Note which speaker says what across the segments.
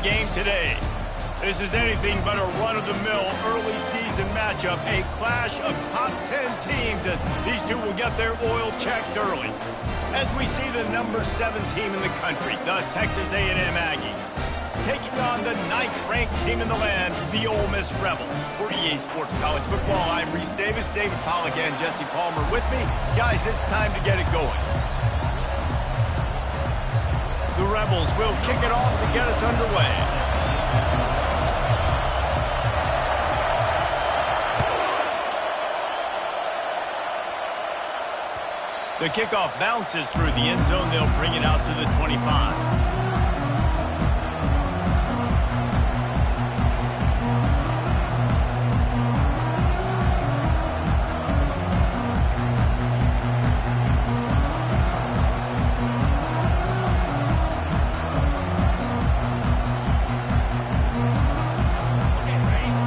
Speaker 1: game today. This is anything but a run-of-the-mill early season matchup, a clash of top 10 teams as these two will get their oil checked early. As we see the number 7 team in the country, the Texas A&M Aggies, taking on the 9th-ranked team in the land, the Ole Miss Rebels. For EA Sports College Football, I'm Reese Davis, David Pollack, and Jesse Palmer with me. Guys, it's time to get it going. The Rebels will kick it off to get us underway. The kickoff bounces through the end zone. They'll bring it out to the 25.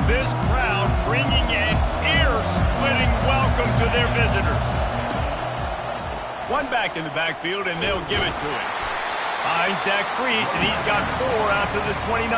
Speaker 1: This crowd bringing an ear-splitting welcome to their visitors. One back in the backfield, and they'll give it to him. Finds Zach Priest, and he's got 4 out to the 29.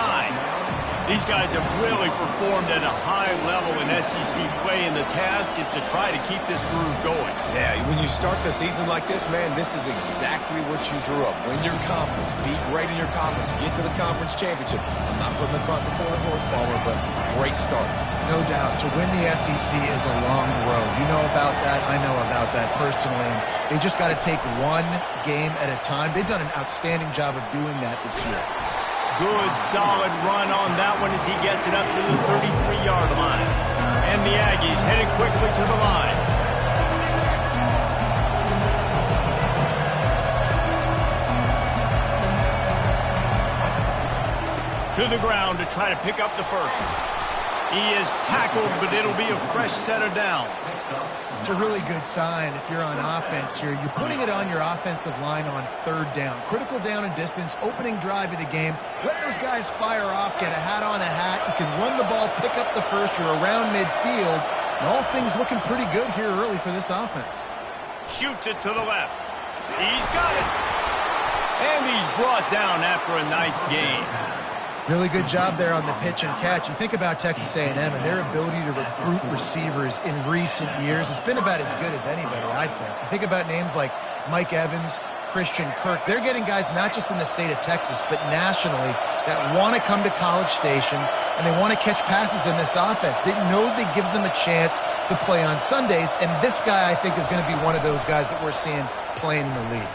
Speaker 1: These guys have really performed at a high level in SEC play, and the task is to try to keep this groove going.
Speaker 2: Yeah, when you start the season like this, man, this is exactly what you drew up. Win your conference, be great in your conference, get to the conference championship. I'm not putting the cart before the horse, Palmer, but great start.
Speaker 3: No doubt. To win the SEC is a long road. You know about that. I know about that personally. And they just got to take one game at a time. They've done an outstanding job of doing that this year.
Speaker 1: Good, solid run on that one as he gets it up to the 33-yard line. And the Aggies headed quickly to the line. To the ground to try to pick up the first. He is tackled, but it'll be a fresh set of downs.
Speaker 3: It's a really good sign if you're on offense here. You're putting it on your offensive line on 3rd down. Critical down and distance, opening drive of the game. Let those guys fire off, get a hat on a hat. You can run the ball, pick up the first. You're around midfield. And all things looking pretty good here early for this offense.
Speaker 1: Shoots it to the left. He's got it. And he's brought down after a nice gain.
Speaker 3: Really good job there on the pitch and catch. You think about Texas A&M and their ability to recruit receivers in recent years. It's been about as good as anybody, I think. You think about names like Mike Evans, Christian Kirk. They're getting guys not just in the state of Texas, but nationally that want to come to College Station and they want to catch passes in this offense. They knows they gives them a chance to play on Sundays, and this guy, I think, is going to be one of those guys that we're seeing playing in the league.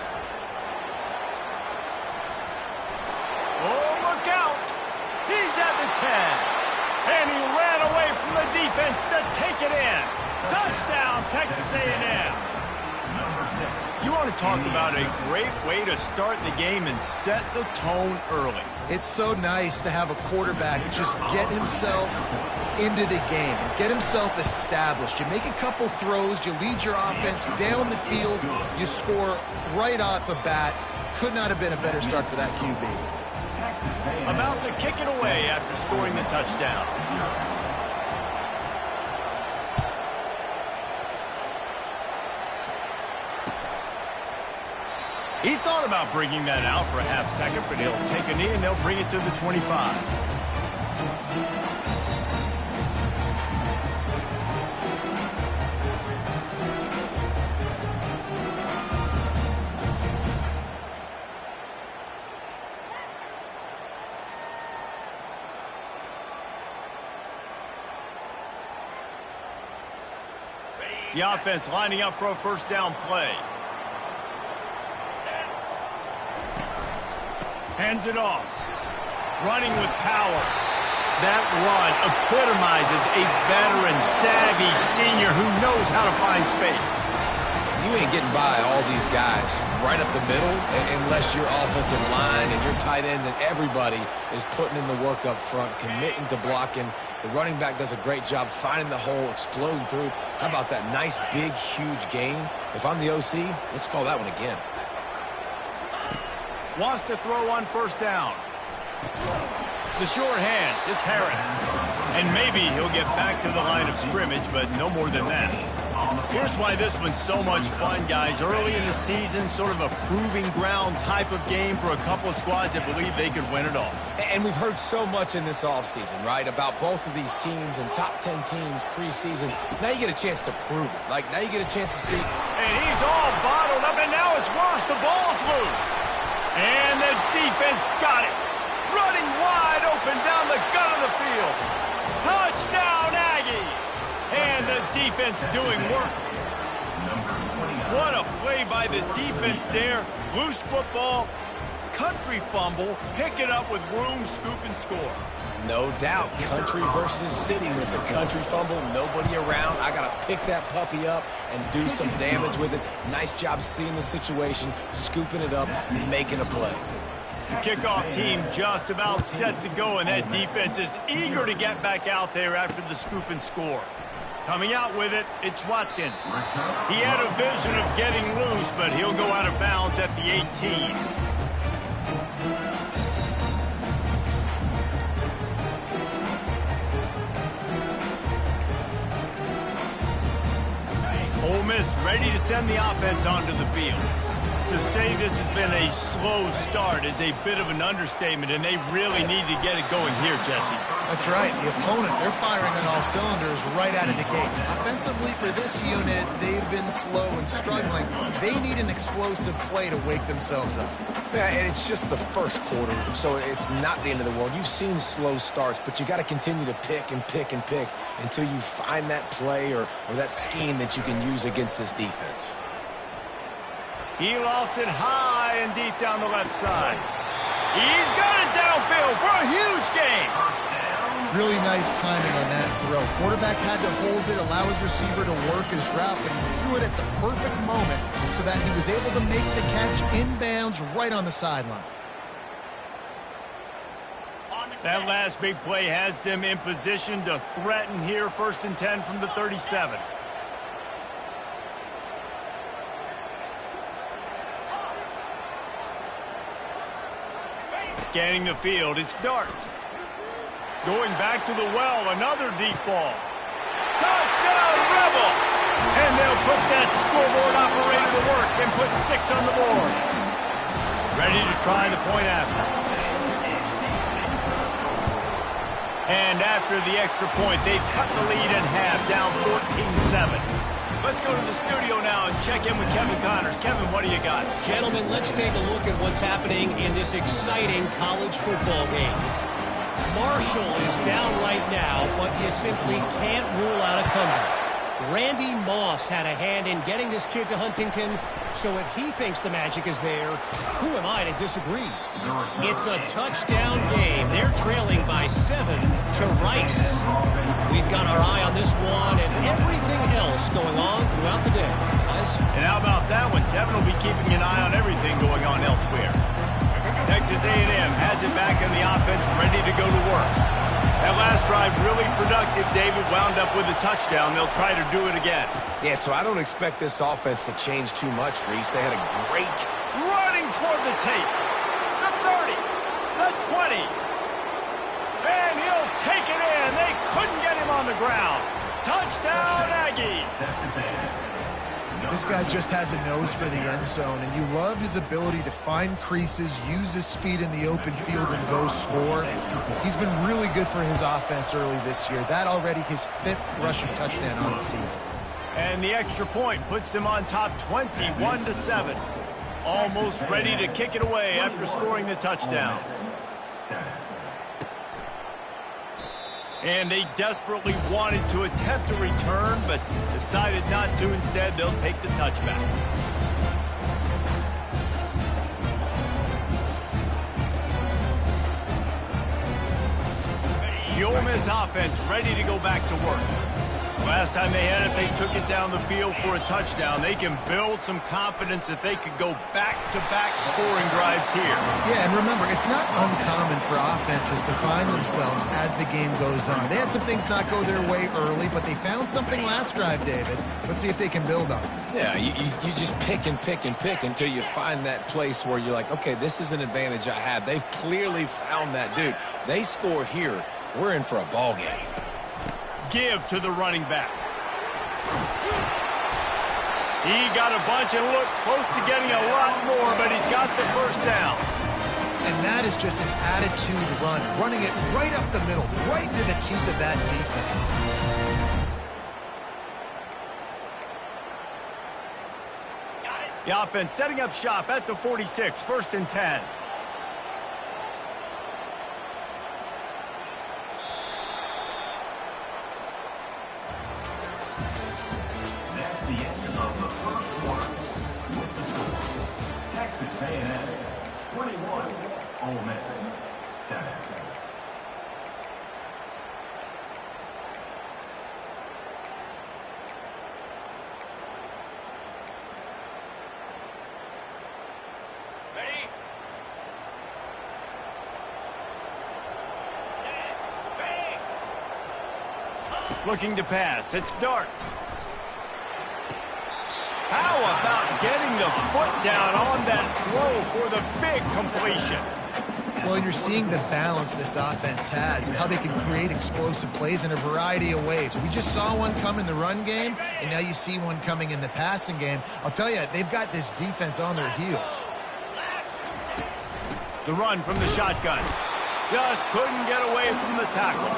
Speaker 1: And he ran away from the defense to take it in. Touchdown, Texas A&M. You want to talk about a great way to start the game and set the tone early.
Speaker 3: It's so nice to have a quarterback just get himself into the game, get himself established. You make a couple throws, you lead your offense down the field, you score right off the bat. Could not have been a better start for that QB.
Speaker 1: About to kick it away after scoring the touchdown. He thought about bringing that out for a half second, but he'll take a knee and they'll bring it to the 25. The offense lining up for a first down play. Hands it off. Running with power. That run epitomizes a veteran, savvy senior who knows how to find space.
Speaker 2: You ain't getting by all these guys right up the middle unless your offensive line and your tight ends and everybody is putting in the work up front, committing to blocking. The running back does a great job finding the hole, exploding through. How about that nice, big, huge gain? If I'm the OC, let's call that one again.
Speaker 1: Wants to throw on first down. The short hands, it's Harris. And maybe he'll get back to the line of scrimmage, but no more than that. Here's why this one's so much fun, guys. Early in the season, sort of a proving ground type of game for a couple of squads that believe they could win it all.
Speaker 2: And we've heard so much in this offseason, right, about both of these teams and top 10 teams preseason. Now you get a chance to prove it. Like, now you get a chance to see.
Speaker 1: And he's all bottled up, and now it's worse. The ball's loose. And the defense got it. Running wide open down the gut of the field. Touchdown, Aggie. And the defense doing work. What a play by the defense there. Loose football, country fumble, pick it up with room, scoop, and score.
Speaker 2: No doubt, country versus city. When it's a country fumble, nobody around. I got to pick that puppy up and do some damage with it. Nice job seeing the situation, scooping it up, making a play.
Speaker 1: The kickoff team just about set to go, and that defense is eager to get back out there after the scoop and score. Coming out with it, it's Watkins. He had a vision of getting loose, but he'll go out of bounds at the 18. Ole Miss ready to send the offense onto the field. To say this has been a slow start is a bit of an understatement, and they really need to get it going here, Jesse.
Speaker 3: That's right. The opponent, they're firing on all cylinders right out of the gate. Offensively, for this unit, they've been slow and struggling. They need an explosive play to wake themselves up.
Speaker 2: Yeah, and it's just the first quarter, so it's not the end of the world. You've seen slow starts, but you got to continue to pick and pick and pick until you find that play or that scheme that you can use against this defense.
Speaker 1: He lost it high and deep down the left side. He's got it downfield for a huge gain.
Speaker 3: Really nice timing on that throw. Quarterback had to hold it, allow his receiver to work his route, but he threw it at the perfect moment so that he was able to make the catch inbounds right on the sideline.
Speaker 1: That last big play has them in position to threaten here, 1st and 10 from the 37. Scanning the field, it's Dart. Going back to the well, another deep ball. Touchdown, Rebels! And they'll put that scoreboard operator to work and put 6 on the board. Ready to try the point after. And after the extra point, they've cut the lead in half, down 14-7. Let's go to the studio now and check in with Kevin Connors. Kevin, what do you got?
Speaker 4: Gentlemen, let's take a look at what's happening in this exciting college football game. Marshall is down right now, but you simply can't rule out a comeback. Randy Moss had a hand in getting this kid to Huntington, so if he thinks the magic is there, who am I to disagree? It's a touchdown game. They're trailing by 7 to Rice. We've got our eye on this one and everything else going on throughout the day. Guys?
Speaker 1: And how about that one? Kevin will be keeping an eye on everything going on elsewhere. Texas A&M has it back in the offense, ready to go to work. That last drive really productive. David wound up with a touchdown. They'll try to do it again.
Speaker 2: Yeah, so I don't expect this offense to change too much, Reese. They had a great...
Speaker 1: Running toward the tape. The 30. The 20. And he'll take it in. They couldn't get him on the ground. Touchdown, Aggies.
Speaker 3: This guy just has a nose for the end zone, and you love his ability to find creases, use his speed in the open field, and go score. He's been really good for his offense early this year. That already his 5th rushing touchdown on the season.
Speaker 1: And the extra point puts them on top 21-7. Almost ready to kick it away after scoring the touchdown. And they desperately wanted to attempt a return, but decided not to. Instead, they'll take the touchback. The Ole Miss offense ready to go back to work. Last time they had it, they took it down the field for a touchdown. They can build some confidence that they could go back-to-back scoring drives here.
Speaker 3: Yeah, and remember, it's not uncommon for offenses to find themselves as the game goes on. They had some things not go their way early, but they found something last drive, David. Let's see if they can build on it.
Speaker 2: Yeah, you just pick and pick and pick until you find that place where you're like, okay, this is an advantage I have. They clearly found that dude. They score here, we're in for a ball game.
Speaker 1: Give to the running back. He got a bunch and looked close to getting a lot more, but he's got the first down.
Speaker 3: And that is just an attitude run, running it right up the middle, right into the teeth of that defense.
Speaker 1: The offense setting up shop at the 46, 1st and 10.
Speaker 5: That's the end of the first quarter. With the score, Texas A&M 21, Ole Miss 7.
Speaker 1: Looking to pass. It's Dart. How about getting the foot down on that throw for the big completion?
Speaker 3: Well, you're seeing the balance this offense has and how they can create explosive plays in a variety of ways. We just saw one come in the run game, and now you see one coming in the passing game. I'll tell you, they've got this defense on their heels.
Speaker 1: The run from the shotgun. Just couldn't get away from the tackle.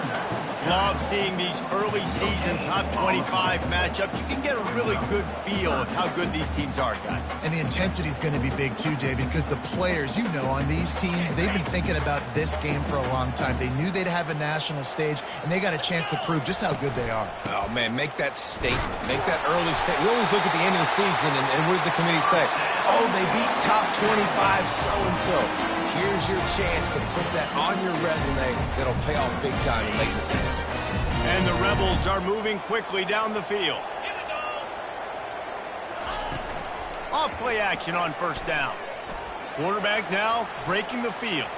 Speaker 1: Love seeing these early season top 25 matchups. You can get a really good feel of how good these teams are, guys.
Speaker 3: And the intensity is going to be big too, Dave, because the players, you know, on these teams, they've been thinking about this game for a long time. They knew they'd have a national stage, and they got a chance to prove just how good they are.
Speaker 2: Oh, man, make that statement. Make that early statement. We always look at the end of the season, and what does the committee say? Oh, they beat top 25 so-and-so. Here's your chance to put that on your resume that'll pay off big time late in the season.
Speaker 1: And the Rebels are moving quickly down the field. Off play action on 1st down. Quarterback now breaking the field.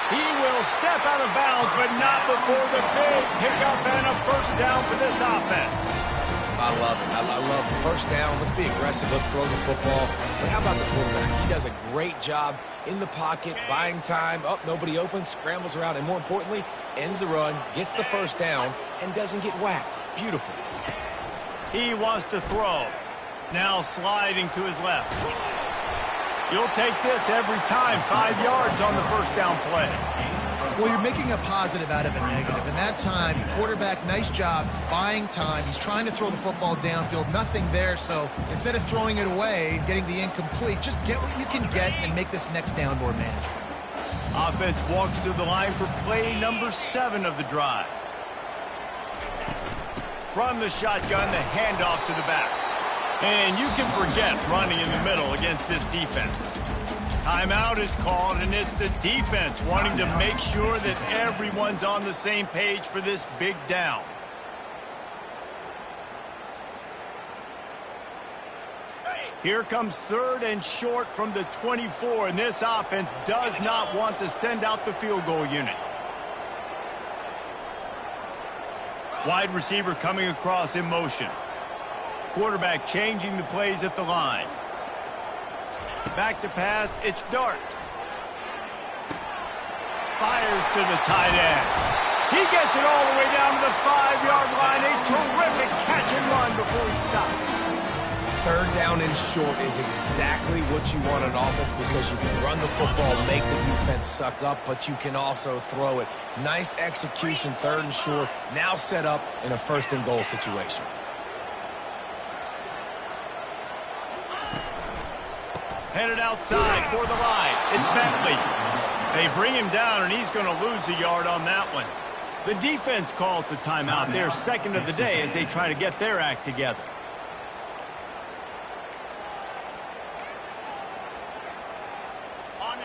Speaker 1: He will step out of bounds, but not before the big pickup and a 1st down for this offense.
Speaker 2: I love it. I love the 1st down. Let's be aggressive. Let's throw the football. But how about the quarterback? He does a great job in the pocket, buying time. Up, nobody open, scrambles around, and more importantly, ends the run, gets the 1st down, and doesn't get whacked. Beautiful.
Speaker 1: He wants to throw. Now sliding to his left. You'll take this every time. 5 yards on the 1st down play.
Speaker 3: Well, you're making a positive out of a negative. And that time, quarterback, nice job, buying time. He's trying to throw the football downfield. Nothing there, so instead of throwing it away and getting the incomplete, just get what you can get and make this next down more manageable.
Speaker 1: Offense walks through the line for play number 7 of the drive. From the shotgun, the handoff to the back. And you can forget running in the middle against this defense. Timeout is called, and it's the defense wanting to make sure that everyone's on the same page for this big down. Here comes 3rd and short from the 24, and this offense does not want to send out the field goal unit. Wide receiver coming across in motion. Quarterback changing the plays at the line. Back to pass, it's Dart. Fires to the tight end. He gets it all the way down to the 5-yard line. A terrific catch and run before he stops.
Speaker 2: 3rd down and short is exactly what you want on offense because you can run the football, make the defense suck up, but you can also throw it. Nice execution, 3rd and short, now set up in a 1st and goal situation.
Speaker 1: Headed outside for the line. It's Bentley. They bring him down, and he's going to lose a yard on that one. The defense calls the timeout. Their 2nd of the day as they try to get their act together.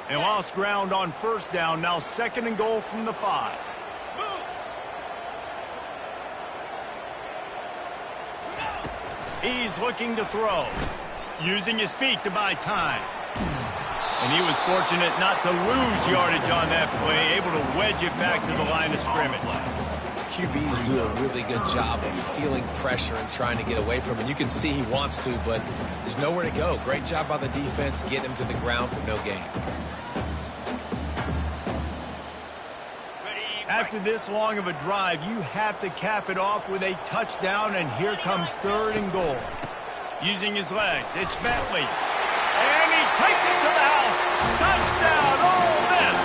Speaker 1: They lost ground on 1st down. Now 2nd and goal from the 5. He's looking to throw. Using his feet to buy time. And he was fortunate not to lose yardage on that play, able to wedge it back to the line of scrimmage.
Speaker 2: QBs do a really good job of feeling pressure and trying to get away from it. You can see he wants to, but there's nowhere to go. Great job by the defense, getting him to the ground for no gain.
Speaker 1: After this long of a drive, you have to cap it off with a touchdown, and here comes 3rd and goal. Using his legs, it's Bentley. And he takes it to the house. Touchdown, Ole Miss!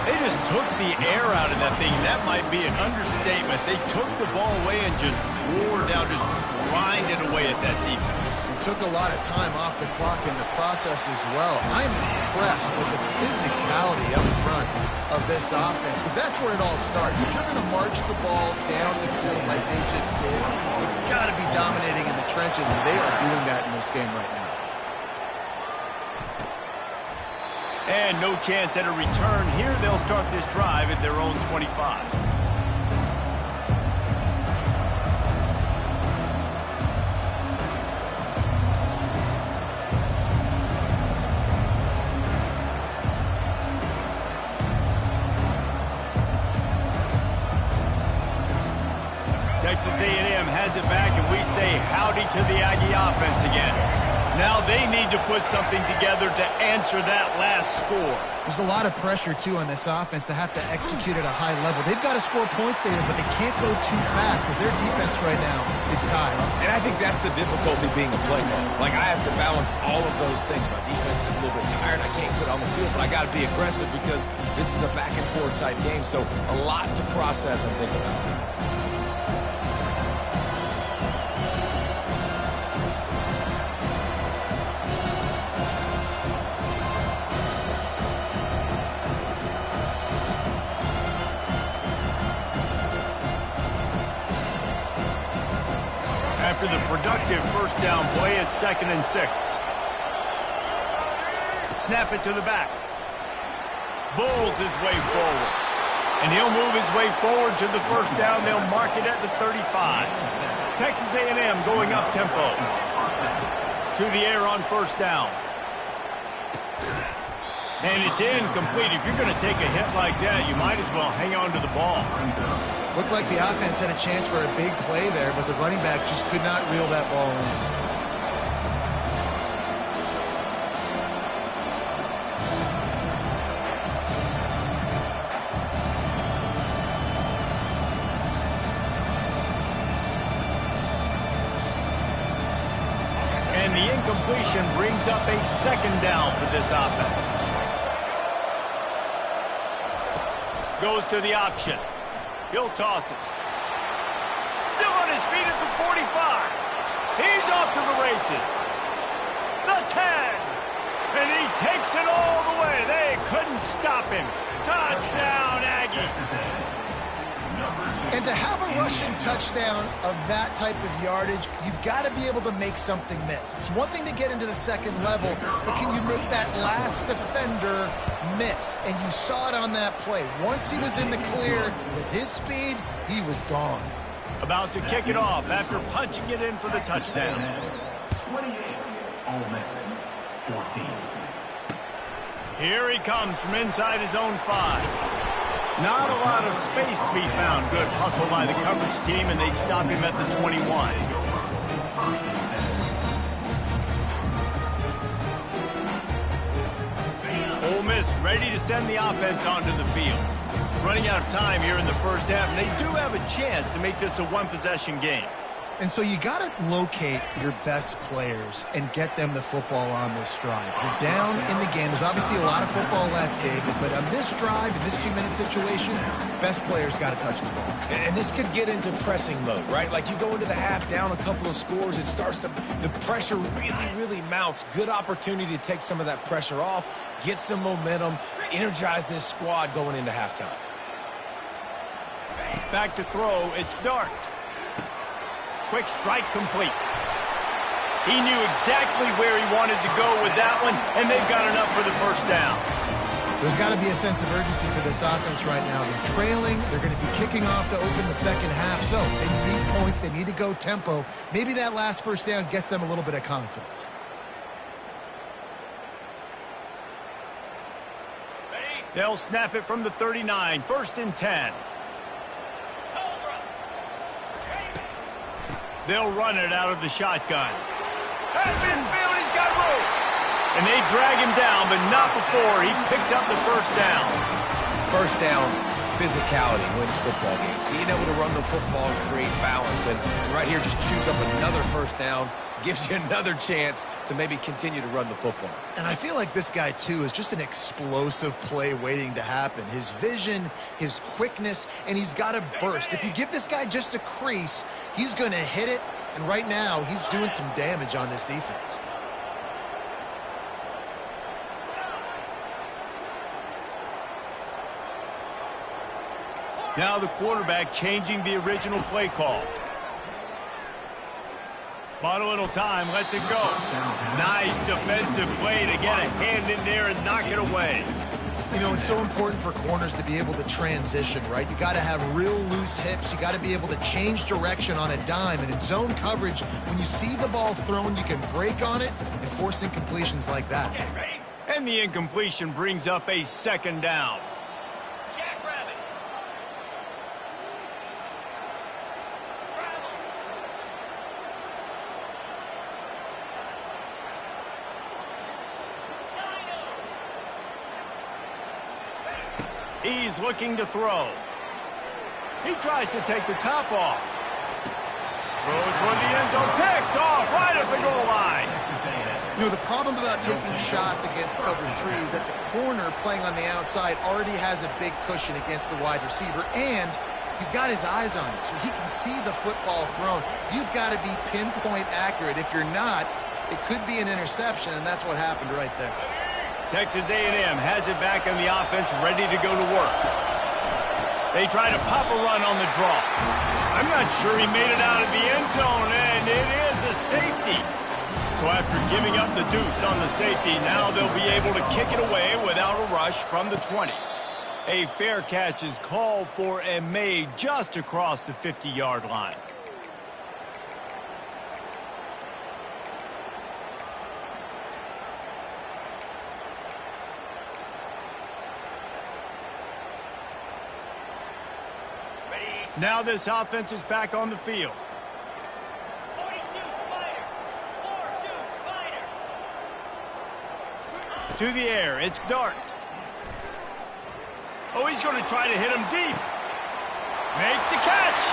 Speaker 1: They just took the air out of that thing. That might be an understatement. They took the ball away and just wore down, just grinded away at that defense.
Speaker 3: Took a lot of time off the clock in the process as well. I'm impressed with the physicality up front of this offense, because that's where it all starts. If you're going to march the ball down the field like they just did, you've got to be dominating in the trenches, and they are doing that in this game right now.
Speaker 1: And no chance at a return here. They'll start this drive at their own 25. Texas A&M has it back, and we say howdy to the Aggie offense again. Now they need to put something together to answer that last score.
Speaker 3: There's a lot of pressure, too, on this offense to have to execute at a high level. They've got to score points, David, but they can't go too fast because their defense right now is tied.
Speaker 2: And I think that's the difficulty being a play caller. Like, I have to balance all of those things. My defense is a little bit tired. I can't put it on the field, but I got to be aggressive because this is a back-and-forth type game, so a lot to process and think about.
Speaker 1: After the productive first down play, it's 2nd and 6. Snap it to the back. Bulls his way forward. And he'll move his way forward to the first down. They'll mark it at the 35. Texas A&M going up tempo. To the air on first down. And it's incomplete. If you're going to take a hit like that, you might as well hang on to the ball.
Speaker 3: Looked like the offense had a chance for a big play there, but the running back just could not reel that ball in.
Speaker 1: And the incompletion brings up a 2nd down for this offense. Goes to the option. He'll toss it. Still on his feet at the 45. He's off to the races. The 10. And he takes it all the way. They couldn't stop him. Touchdown, Aggie.
Speaker 3: And to have a rushing touchdown of that type of yardage, you've got to be able to make something miss. It's one thing to get into the second level, but can you make that last defender miss? And you saw it on that play. Once he was in the clear with his speed, he was gone.
Speaker 1: About to kick it off after punching it in for the touchdown.
Speaker 5: 28, Ole Miss 14.
Speaker 1: Here he comes from inside his own 5. Not a lot of space to be found. Good hustle by the coverage team, and they stop him at the 21. Ole Miss ready to send the offense onto the field. Running out of time here in the first half, and they do have a chance to make this a one-possession game.
Speaker 3: And so you got to locate your best players and get them the football on this drive. You're down in the game. There's obviously a lot of football left, David, but on this drive, in this 2-minute situation, best players got to touch the ball.
Speaker 2: And this could get into pressing mode, right? Like you go into the half down a couple of scores, it starts to, the pressure really mounts. Good opportunity to take some of that pressure off, get some momentum, energize this squad going into halftime.
Speaker 1: Back to throw, it's Dart. Quick strike complete. He knew exactly where he wanted to go with that one, and they've got enough for the first down.
Speaker 3: There's got to be a sense of urgency for this offense right now. They're trailing. They're going to be kicking off to open the second half. So they need points. They need to go tempo. Maybe that last first down gets them a little bit of confidence.
Speaker 1: They'll snap it from the 39. 1st and 10. They'll run it out of the shotgun. Has been filled. He's got room. And they drag him down, but not before he picks up the first down.
Speaker 2: first down physicality wins football games. Being able to run the football and create balance. And right here, just choose up another first down, gives you another chance to maybe continue to run the football.
Speaker 3: And I feel like this guy, too, is just an explosive play waiting to happen. His vision, his quickness, and he's got a burst. If you give this guy just a crease, he's going to hit it. And right now, he's doing some damage on this defense.
Speaker 1: Now the quarterback changing the original play call. Bought a little time, lets it go. Nice defensive play to get a hand in there and knock it away.
Speaker 3: You know, it's so important for corners to be able to transition, right? You got to have real loose hips. You got to be able to change direction on a dime. And in zone coverage, when you see the ball thrown, you can break on it and force incompletions like that.
Speaker 1: And the incompletion brings up a second down. He's looking to throw. He tries to take the top off. Throws toward the end zone. Picked off right at the goal line.
Speaker 3: You know, the problem about taking shots against cover 3 is that the corner playing on the outside already has a big cushion against the wide receiver, and he's got his eyes on it, so he can see the football thrown. You've got to be pinpoint accurate. If you're not, it could be an interception, and that's what happened right there.
Speaker 1: Texas A&M has it back on the offense, ready to go to work. They try to pop a run on the draw. I'm not sure he made it out of the end zone, and it is a safety. So after giving up the deuce on the safety, now they'll be able to kick it away without a rush from the 20. A fair catch is called for and made just across the 50-yard line. Now this offense is back on the field.
Speaker 6: 42 Spider. 4-2 Spider.
Speaker 1: To the air, it's Dart. Oh, he's going to try to hit him deep. Makes the catch.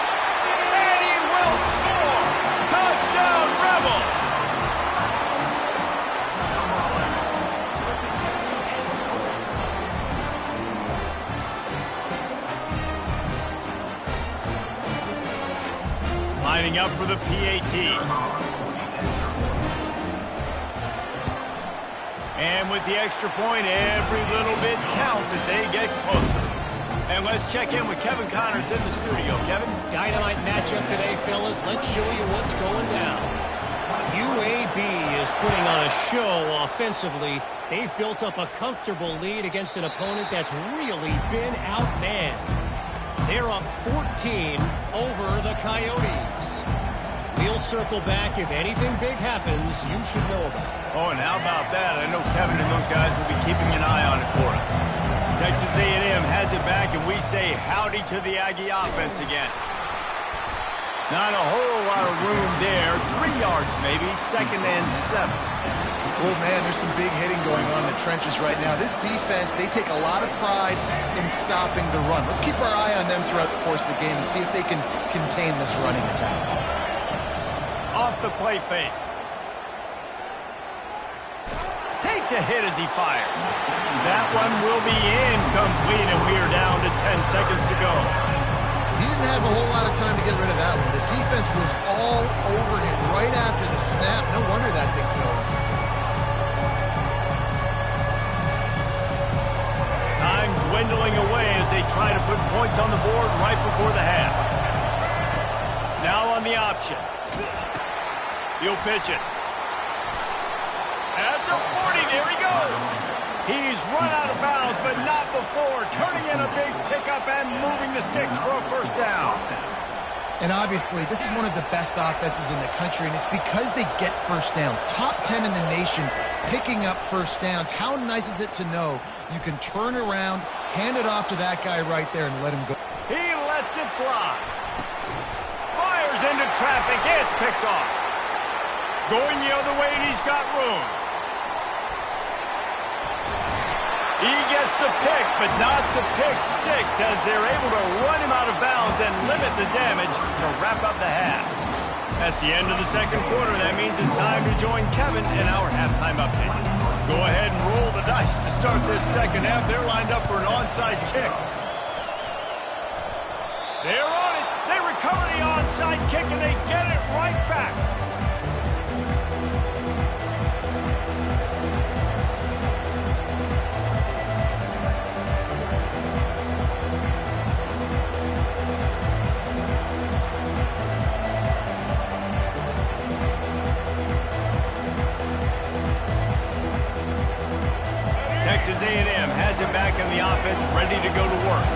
Speaker 1: And he will score. Touchdown, Rebels. Lining up for the PAT. And with the extra point, every little bit counts as they get closer. And let's check in with Kevin Connors in the studio. Kevin?
Speaker 4: Dynamite matchup today, fellas. Let's show you what's going down. UAB is putting on a show offensively. They've built up a comfortable lead against an opponent that's really been outmanned. They're up 14 over the Coyotes. We'll circle back. If anything big happens, you should know about it.
Speaker 1: Oh, and how about that? I know Kevin and those guys will be keeping an eye on it for us. Texas A&M has it back, and we say howdy to the Aggie offense again. Not a whole lot of room there. 3 yards maybe, 2nd and 7.
Speaker 3: Well, man, there's some big hitting going on in the trenches right now. This defense, they take a lot of pride in stopping the run. Let's keep our eye on them throughout the course of the game and see if they can contain this running attack.
Speaker 1: Off the play fake. Takes a hit as he fires. That one will be incomplete, and we are down to 10 seconds to go.
Speaker 3: He didn't have a whole lot of time to get rid of that one. The defense was all over him right after the snap. No wonder that thing fell.
Speaker 1: Time dwindling away as they try to put points on the board right before the half. Now on the option. He'll pitch it. At the 40, there he goes. He's run out of bounds, but not before turning in a big pickup and moving the sticks for a first down.
Speaker 3: And obviously, this is one of the best offenses in the country, and it's because they get first downs. Top 10 in the nation, picking up first downs. How nice is it to know you can turn around, hand it off to that guy right there, and let him go.
Speaker 1: He lets it fly. Fires into traffic. It's picked off. Going the other way, and he's got room. He gets the pick, but not the pick six, as they're able to run him out of bounds and limit the damage to wrap up the half. That's the end of the second quarter. That means it's time to join Kevin in our halftime update. Go ahead and roll the dice to start this second half. They're lined up for an onside kick. They're on it. They recover the onside kick, and they get it right back. Texas A&M has it back in the offense, ready to go to work.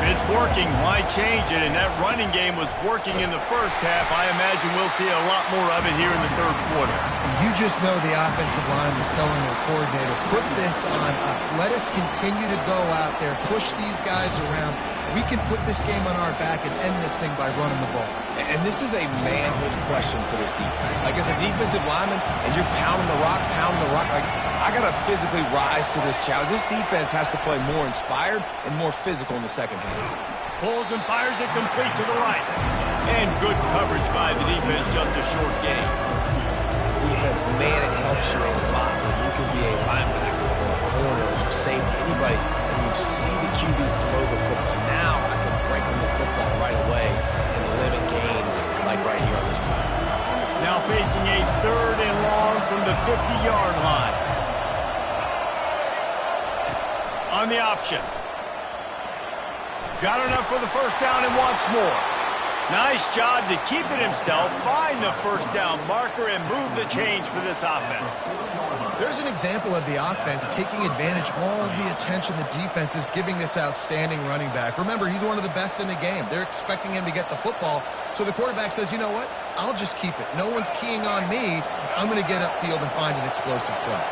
Speaker 1: If it's working, why change it? And that running game was working in the first half. I imagine we'll see a lot more of it here in the third quarter.
Speaker 3: You just know the offensive line was telling their coordinator, put this on us. Let us continue to go out there, push these guys around. We can put this game on our back and end this thing by running the ball.
Speaker 2: And this is a manhood question for this defense. Like, as a defensive lineman, and you're pounding the rock, like, I got to physically rise to this challenge. This defense has to play more inspired and more physical in the second half.
Speaker 1: Pulls and fires it complete to the right. And good coverage by the defense, just a short gain.
Speaker 2: Defense, man, it helps you a lot when you can be a linebacker or a corner or safety, anybody, and you see the QB throw the football. Now I can break on the football right away and limit gains like right here on this play.
Speaker 1: Now facing a third and long from the 50-yard line. On the option. Got enough for the first down and wants more. Nice job to keep it himself, find the first down marker, and move the change for this offense.
Speaker 3: There's an example of the offense taking advantage of all the attention the defense is giving this outstanding running back. Remember, he's one of the best in the game. They're expecting him to get the football. So the quarterback says, you know what? I'll just keep it. No one's keying on me. I'm going to get upfield and find an explosive play.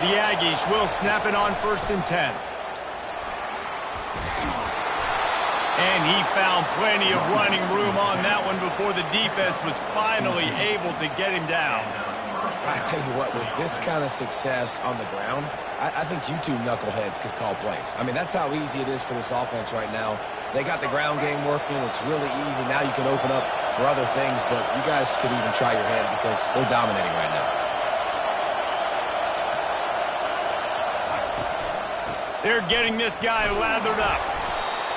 Speaker 1: The Aggies will snap it on 1st and 10. And he found plenty of running room on that one before the defense was finally able to get him down.
Speaker 2: I tell you what, with this kind of success on the ground, I think you two knuckleheads could call plays. I mean, that's how easy it is for this offense right now. They got the ground game working. It's really easy. Now you can open up for other things, but you guys could even try your hand because they're dominating right now.
Speaker 1: They're getting this guy lathered up.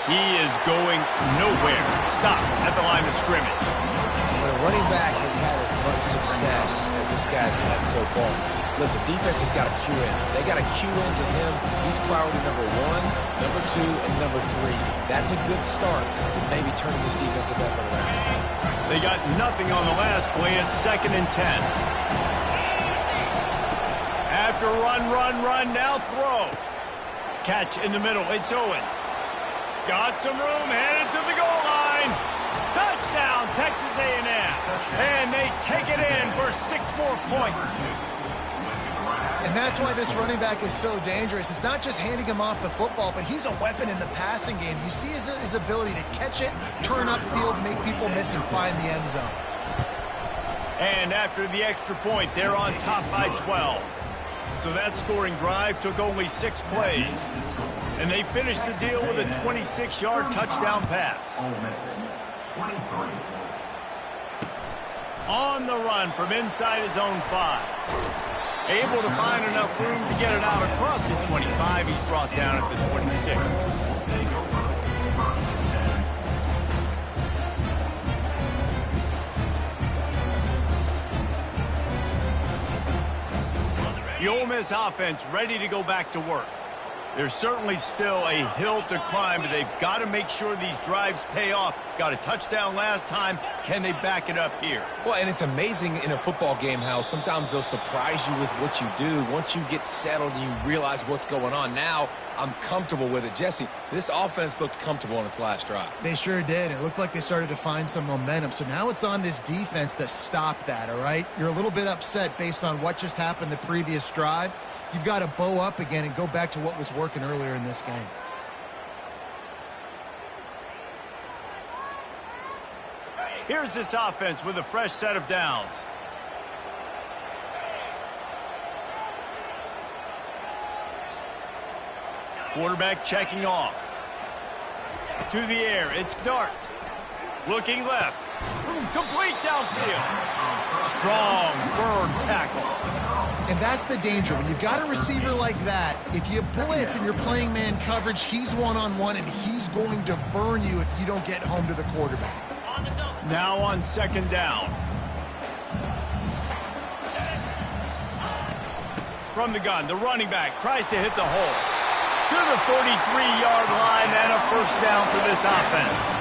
Speaker 1: He is going nowhere. Stop at the line of scrimmage.
Speaker 2: When a running back has had as much success as this guy's had so far, listen, defense has got to cue in. They got to cue into him. He's priority number 1, number 2, and number 3. That's a good start to maybe turning this defensive effort around.
Speaker 1: They got nothing on the last play. It's 2nd and 10. After run, now throw. Catch in the middle. It's Owens. Got some room, headed to the goal line. Touchdown, Texas A&M. And they take it in for 6 more points.
Speaker 3: And that's why this running back is so dangerous. It's not just handing him off the football, but he's a weapon in the passing game. You see his ability to catch it, turn upfield, make people miss, and find the end zone.
Speaker 1: And after the extra point, they're on top by 12. So that scoring drive took only 6 plays. And they finished the deal with a 26-yard touchdown pass. On the run from inside his own 5. Able to find enough room to get it out across the 25. He's brought down at the 26. The Ole Miss offense ready to go back to work. There's certainly still a hill to climb, but they've got to make sure these drives pay off. Got a touchdown last time. Can they back it up here?
Speaker 2: Well, and it's amazing in a football game how sometimes they'll surprise you with what you do. Once you get settled and you realize what's going on, now I'm comfortable with it. Jesse, this offense looked comfortable on its last drive.
Speaker 3: They sure did. It looked like they started to find some momentum. So now it's on this defense to stop that, all right? You're a little bit upset based on what just happened the previous drive. You've got to bow up again and go back to what was working earlier in this game.
Speaker 1: Here's this offense with a fresh set of downs. Quarterback checking off. To the air, it's Dart. Looking left. Complete downfield. Strong, firm tackle.
Speaker 3: And that's the danger. When you've got a receiver like that, if you blitz and you're playing man coverage, he's one-on-one, and he's going to burn you if you don't get home to the quarterback.
Speaker 1: Now on second down. From the gun, the running back tries to hit the hole. To the 43-yard line and a first down for this offense.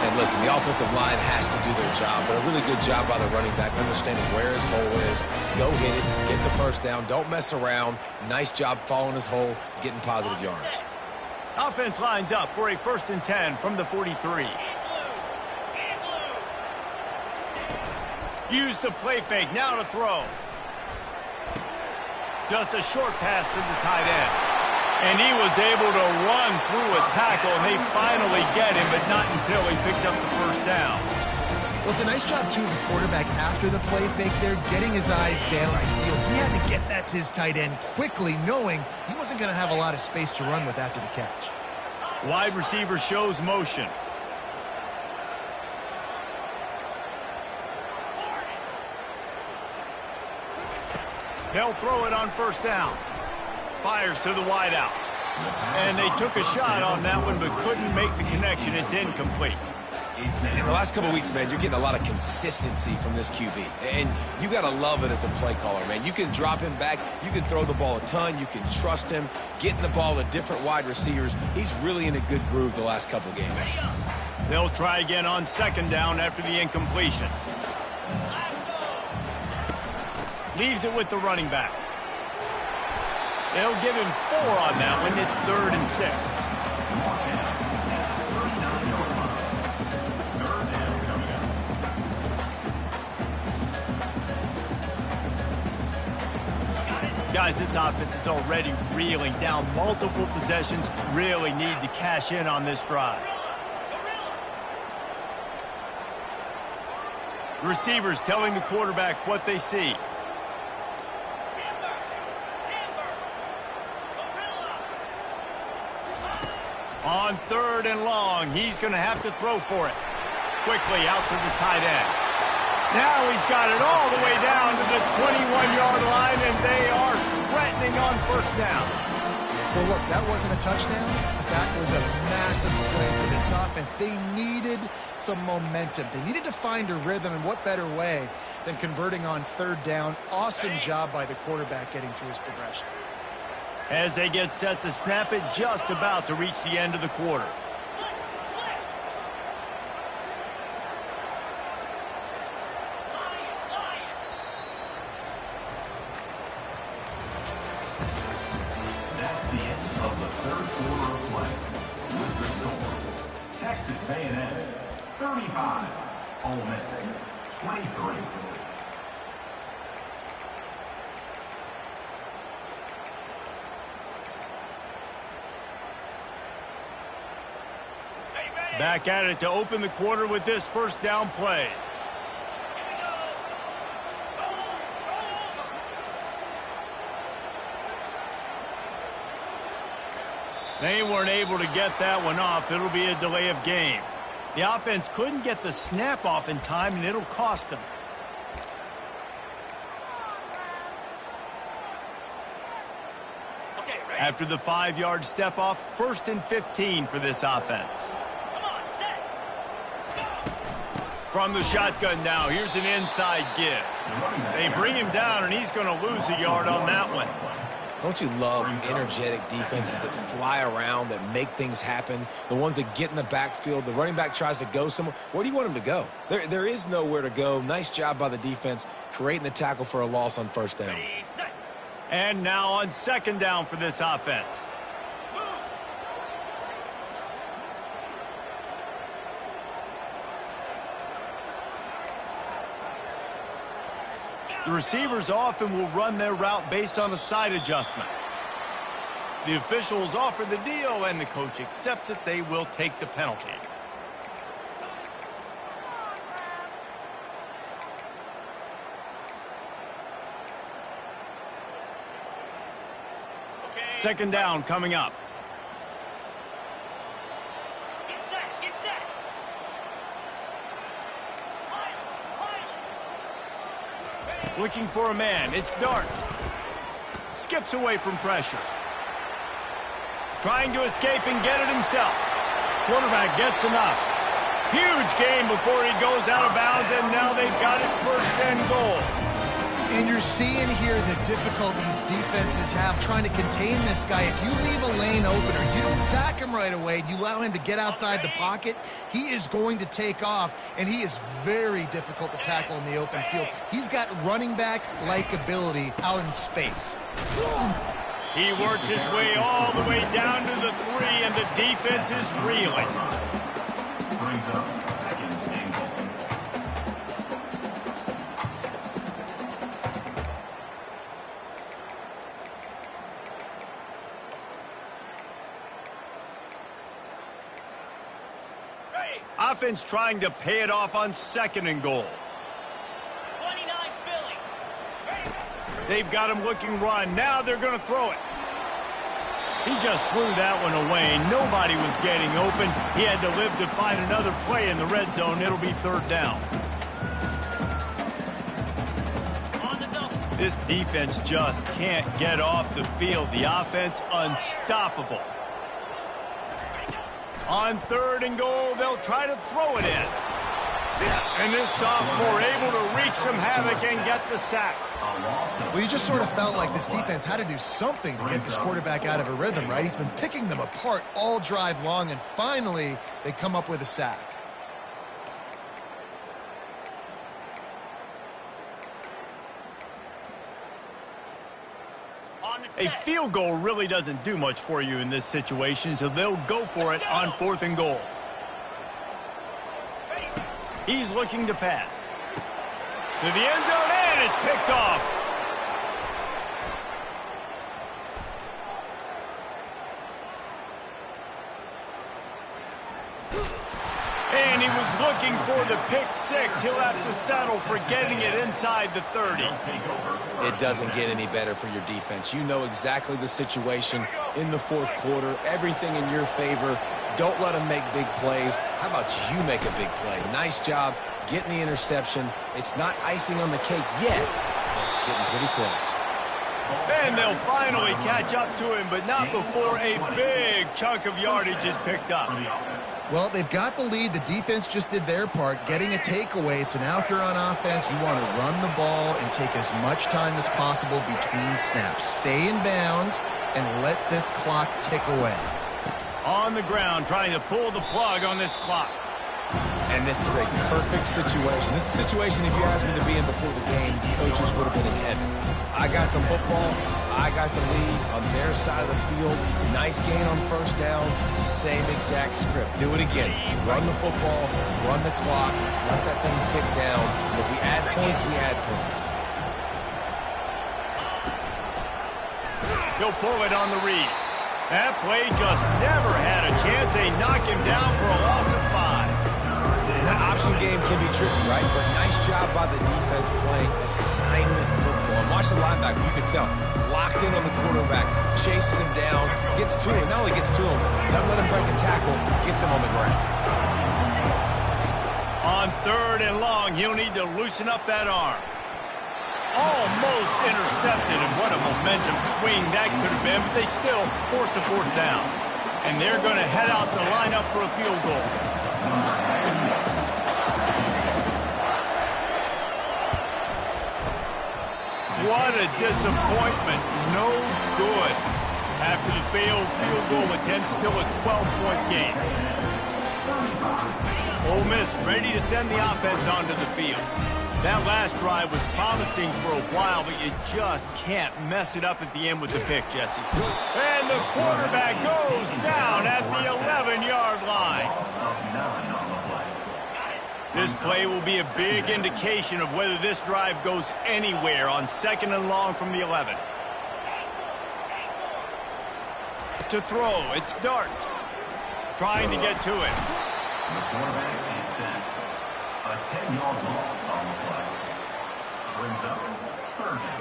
Speaker 2: And listen, the offensive line has to do their job, but a really good job by the running back understanding where his hole is. Go hit it, get the first down, don't mess around. Nice job following his hole, getting positive yards.
Speaker 1: Offense lines up for a 1st and 10 from the 43. Use the play fake, now to throw. Just a short pass to the tight end. And he was able to run through a tackle, and they finally get him, but not until he picks up the first down.
Speaker 3: Well, it's a nice job, too, of the quarterback after the play fake there, getting his eyes down the field. He had to get that to his tight end quickly, knowing he wasn't going to have a lot of space to run with after the catch.
Speaker 1: Wide receiver shows motion. They'll throw it on first down. Fires to the wideout. And they took a shot on that one, but couldn't make the connection. It's incomplete.
Speaker 2: In the last couple of weeks, man, you're getting a lot of consistency from this QB. And you got to love it as a play caller, man. You can drop him back. You can throw the ball a ton. You can trust him. Getting the ball to different wide receivers. He's really in a good groove the last couple games.
Speaker 1: They'll try again on second down after the incompletion. Leaves it with the running back. They'll give him 4 on that one. It's 3rd and 6. Guys, this offense is already reeling down multiple possessions. Really need to cash in on this drive. Receivers telling the quarterback what they see. On 3rd and long, he's going to have to throw for it. Quickly out to the tight end. Now he's got it all the way down to the 21-yard line, and they are threatening on first down.
Speaker 3: Well, look, that wasn't a touchdown. That was a massive play for this offense. They needed some momentum. They needed to find a rhythm, and what better way than converting on 3rd down. Awesome job by the quarterback getting through his progression.
Speaker 1: As they get set to snap it, just about to reach the end of the quarter.
Speaker 5: That's the end of the 3rd quarter of play. With the score, Texas A&M 35, Ole Miss 23.
Speaker 1: Back at it to open the quarter with this first down play. They weren't able to get that one off. It'll be a delay of game. The offense couldn't get the snap off in time, and it'll cost them. After the 5-yard step off, 1st and 15 for this offense. From the shotgun now, here's an inside give. They bring him down, and he's going to lose a yard on that one.
Speaker 2: Don't you love energetic defenses that fly around, that make things happen, the ones that get in the backfield? The running back tries to go somewhere. Where do you want him to go? There is nowhere to go. Nice job by the defense, creating the tackle for a loss on first down.
Speaker 1: And now on second down for this offense. The receivers often will run their route based on a side adjustment. The officials offer the deal, and the coach accepts it. They will take the penalty. Second down coming up. Looking for a man. It's Dart. Skips away from pressure. Trying to escape and get it himself. Quarterback gets enough. Huge gain before he goes out of bounds, and now they've got it 1st and goal.
Speaker 3: And you're seeing here the difficulties defenses have trying to contain this guy. If you leave a lane open or you don't sack him right away, you allow him to get outside the pocket, he is going to take off, and he is very difficult to tackle in the open field. He's got running back-like ability out in space.
Speaker 1: He works his way all the way down to the 3, and the defense is reeling.
Speaker 5: Brings up 2nd and goal.
Speaker 1: Offense trying to pay it off on 2nd and goal.
Speaker 6: 29 Philly.
Speaker 1: They've got him looking run. Now they're going to throw it. He just threw that one away. Nobody was getting open. He had to live to find another play in the red zone. It'll be 3rd down.
Speaker 6: On the double.
Speaker 1: This defense just can't get off the field. The offense unstoppable. On 3rd and goal, they'll try to throw it in. And this sophomore able to wreak some havoc and get the sack.
Speaker 3: Well, you just sort of felt like this defense had to do something to get this quarterback out of a rhythm, right? He's been picking them apart all drive long, and finally they come up with a sack.
Speaker 1: A field goal really doesn't do much for you in this situation, so they'll go for it on 4th and goal. He's looking to pass. To the end zone, and it's picked off. And he was looking for the pick 6. He'll have to settle for getting it inside the 30.
Speaker 2: It doesn't get any better for your defense. You know exactly the situation in the 4th quarter. Everything in your favor. Don't let them make big plays. How about you make a big play? Nice job getting the interception. It's not icing on the cake yet, but it's getting pretty close.
Speaker 1: And they'll finally catch up to him, but not before a big chunk of yardage is picked up.
Speaker 3: Well, they've got the lead. The defense just did their part, getting a takeaway. So now if they're on offense, you want to run the ball and take as much time as possible between snaps. Stay in bounds and let this clock tick away.
Speaker 1: On the ground, trying to pull the plug on this clock.
Speaker 2: And this is a perfect situation. This is a situation, if you asked me to be in before the game, coaches would have been in heaven. I got the football. I got the lead on their side of the field. Nice gain on 1st down. Same exact script. Do it again. Run the football. Run the clock. Let that thing tick down. And if we add points, we add points.
Speaker 1: He'll pull it on the read. That play just never had a chance. They knock him down for a loss of 5.
Speaker 2: And that option game can be tricky, right? But nice job by the defense playing assignment football. And watch the linebacker. You can tell. Locked in on the quarterback. Chases him down. Gets to him. Not only gets to him, doesn't let him break a tackle. Gets him on the ground.
Speaker 1: On 3rd and long, he'll need to loosen up that arm. Almost intercepted, and what a momentum swing that could have been, but they still force a 4th down. And they're going to head out to line up for a field goal. What a disappointment. No good. After the failed field goal attempt, still a 12-point game. Ole Miss ready to send the offense onto the field. That last drive was promising for a while, but you just can't mess it up at the end with the pick, Jesse. And the quarterback goes down at the 11-yard line. This play will be a big indication of whether this drive goes anywhere on 2nd and long from the 11. To throw, it's Dart. Trying to get to it.
Speaker 5: The quarterback is set. A 10-yard loss on the play. Brings up 3rd down.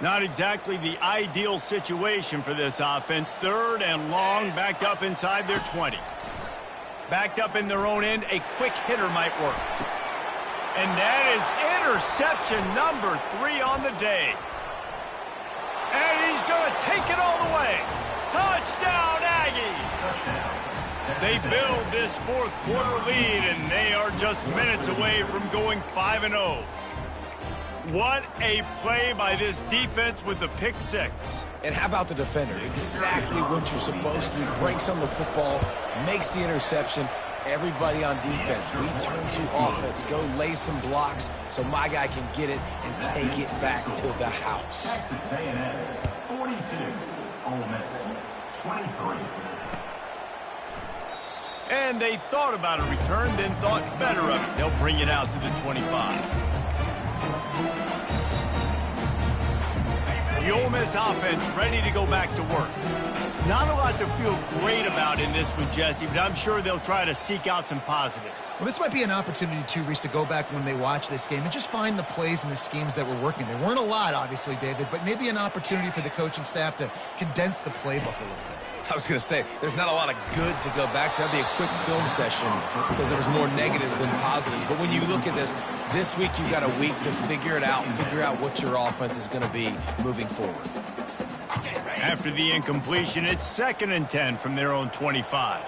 Speaker 1: Not exactly the ideal situation for this offense. 3rd and long, backed up inside their 20. Backed up in their own end, a quick hitter might work. And that is interception number 3 on the day. And he's going to take it all the way. Touchdown, Aggies! They build this fourth quarter lead, and they are just minutes away from going 5-0. What a play by this defense with the pick 6.
Speaker 2: And how about the defender? Exactly what you're supposed to do. Breaks on the football, makes the interception. Everybody on defense, we turn to offense. Go lay some blocks so my guy can get it and take it back to the house.
Speaker 5: Texas A&M, 42. Ole Miss, 23.
Speaker 1: And they thought about a return, then thought better of it. They'll bring it out to the 25. The Ole Miss offense ready to go back to work. Not a lot to feel great about in this one, Jesse, but I'm sure they'll try to seek out some positives.
Speaker 3: Well, this might be an opportunity, too, Reese, to go back when they watch this game and just find the plays and the schemes that were working. There weren't a lot, obviously, David, but maybe an opportunity for the coaching staff to condense the playbook a little bit.
Speaker 2: I was going to say, there's not a lot of good to go back to. That'd be a quick film session because there was more negatives than positives. But when you look at this week you've got a week to figure it out, figure out what your offense is going to be moving forward.
Speaker 1: After the incompletion, it's 2nd and 10 from their own 25.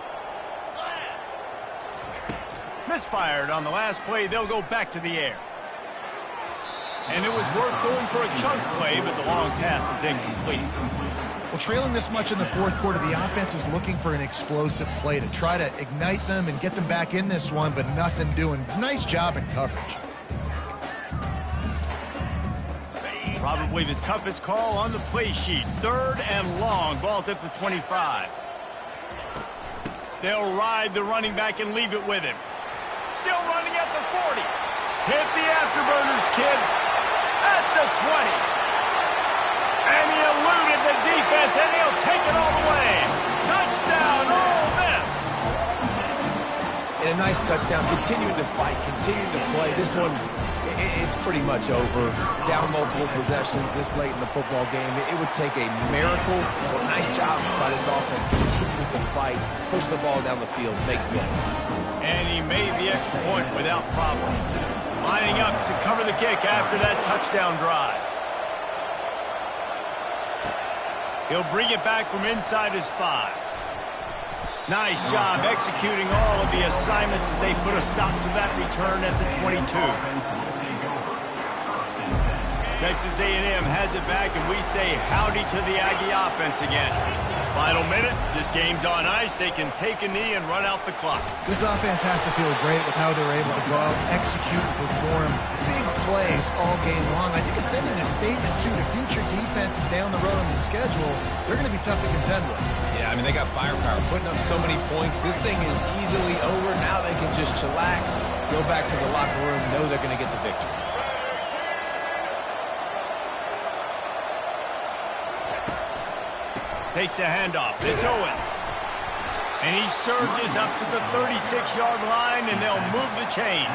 Speaker 1: Misfired on the last play. They'll go back to the air. And it was worth going for a chunk play, but the long pass is incomplete.
Speaker 3: Well, trailing this much in the fourth quarter, the offense is looking for an explosive play to try to ignite them and get them back in this one, but nothing doing. Nice job in coverage.
Speaker 1: Probably the toughest call on the play sheet. 3rd and long. Ball's at the 25. They'll ride the running back and leave it with him. Still running at the 40. Hit the afterburners, kid. At the 20. And he eluded the defense, and he'll take it all the way. Touchdown, Ole Miss.
Speaker 2: And a nice touchdown. Continuing to fight, continuing to play. This one, it's pretty much over. Down multiple possessions this late in the football game. It would take a miracle. But nice job by this offense. Continuing to fight, push the ball down the field, make plays.
Speaker 1: And he made the extra point without problem. Lining up to cover the kick after that touchdown drive. He'll bring it back from inside his 5. Nice job executing all of the assignments as they put a stop to that return at the 22. Texas A&M has it back, and we say howdy to the Aggie offense again. Final minute, this game's on ice. They can take a knee and run out the clock.
Speaker 3: This offense has to feel great with how they're able to go out, execute, perform big plays all game long. I think it's sending a statement, too, to future defenses down the road on the schedule. They're going to be tough to contend with.
Speaker 2: Yeah, I mean, they got firepower, putting up so many points. This thing is easily over. Now they can just chillax, go back to the locker room, know they're going to get the victory.
Speaker 1: Takes the handoff. It's Owens. And he surges up to the 36-yard line, and they'll move the chain.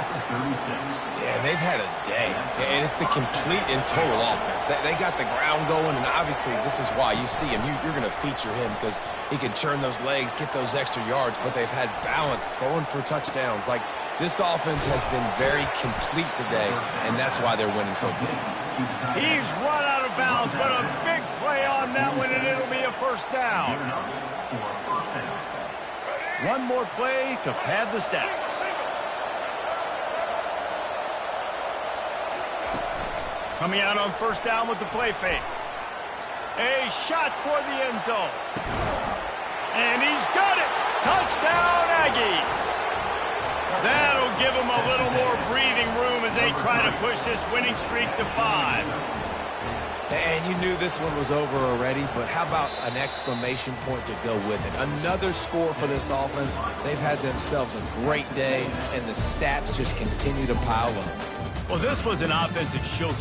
Speaker 2: Yeah, they've had a day. And it's the complete and total offense. They got the ground going, and obviously this is why you see him. You're going to feature him because he can churn those legs, get those extra yards, but they've had balance, throwing for touchdowns. Like, this offense has been very complete today, and that's why they're winning so big.
Speaker 1: He's run out of bounds, but a big play on that one, and it'll be a first down. One more play to pad the stats. Coming out on first down with the play fake. A shot toward the end zone. And he's got it. Touchdown, Aggies. That'll give them a little more breathing room as they try to push this winning streak to 5.
Speaker 2: And you knew this one was over already, but how about an exclamation point to go with it? Another score for this offense. They've had themselves a great day, and the stats just continue to pile up.
Speaker 1: Well, this was an offensive showcase.